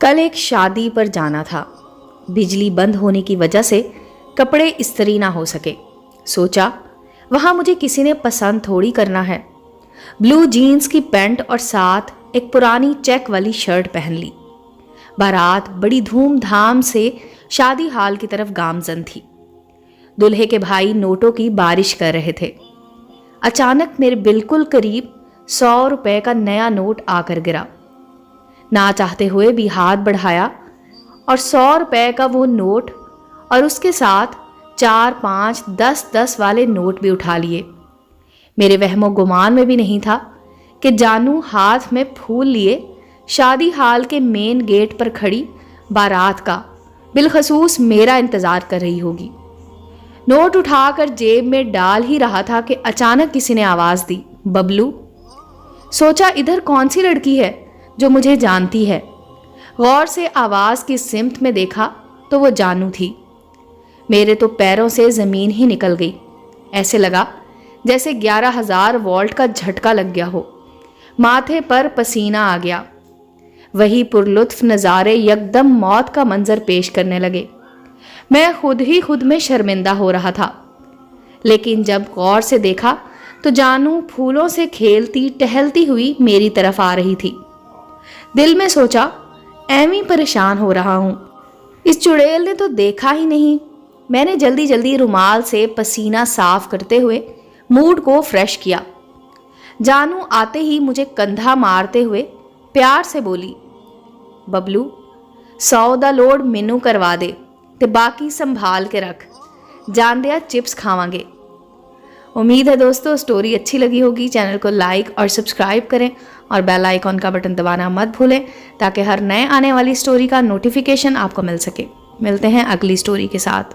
कल एक शादी पर जाना था। बिजली बंद होने की वजह से कपड़े इस्त्री ना हो सके। सोचा वहाँ मुझे किसी ने पसंद थोड़ी करना है। ब्लू जीन्स की पैंट और साथ एक पुरानी चेक वाली शर्ट पहन ली। बारात बड़ी धूमधाम से शादी हाल की तरफ गामजन थी। दूल्हे के भाई नोटों की बारिश कर रहे थे। अचानक मेरे बिल्कुल करीब 100 रुपए का नया नोट आकर गिरा। ना चाहते हुए भी हाथ बढ़ाया और 100 रुपए का वो नोट और उसके साथ 4, 5, 10 वाले नोट भी उठा लिए। मेरे वहमो गुमान में भी नहीं था कि जानू हाथ में फूल लिए शादी हाल के मेन गेट पर खड़ी बारात का बिलखसूस मेरा इंतज़ार कर रही होगी। नोट उठाकर जेब में डाल ही रहा था कि अचानक किसी ने आवाज़ दी, बबलू। सोचा इधर कौन सी लड़की है जो मुझे जानती है। गौर से आवाज़ की सिमत में देखा तो वो जानू थी। मेरे तो पैरों से ज़मीन ही निकल गई। ऐसे लगा जैसे 11,000 वोल्ट का झटका लग गया हो। माथे पर पसीना आ गया। वही पुरलुत्फ नज़ारे यकदम मौत का मंजर पेश करने लगे। मैं खुद ही खुद में शर्मिंदा हो रहा था। लेकिन जब गौर से देखा तो जानू फूलों से खेलती टहलती हुई मेरी तरफ आ रही थी। दिल में सोचा ऐवी परेशान हो रहा हूँ, इस चुड़ैल ने तो देखा ही नहीं। मैंने जल्दी जल्दी रुमाल से पसीना साफ करते हुए मूड को फ्रेश किया। जानू आते ही मुझे कंधा मारते हुए प्यार से बोली, बबलू 100 दा लोड मैनू करवा दे ते बाकी संभाल के रख, जान दिया चिप्स खावांगे। उम्मीद है दोस्तों स्टोरी अच्छी लगी होगी। चैनल को लाइक और सब्सक्राइब करें और बेल आइकॉन का बटन दबाना मत भूलें ताकि हर नए आने वाली स्टोरी का नोटिफिकेशन आपको मिल सके। मिलते हैं अगली स्टोरी के साथ।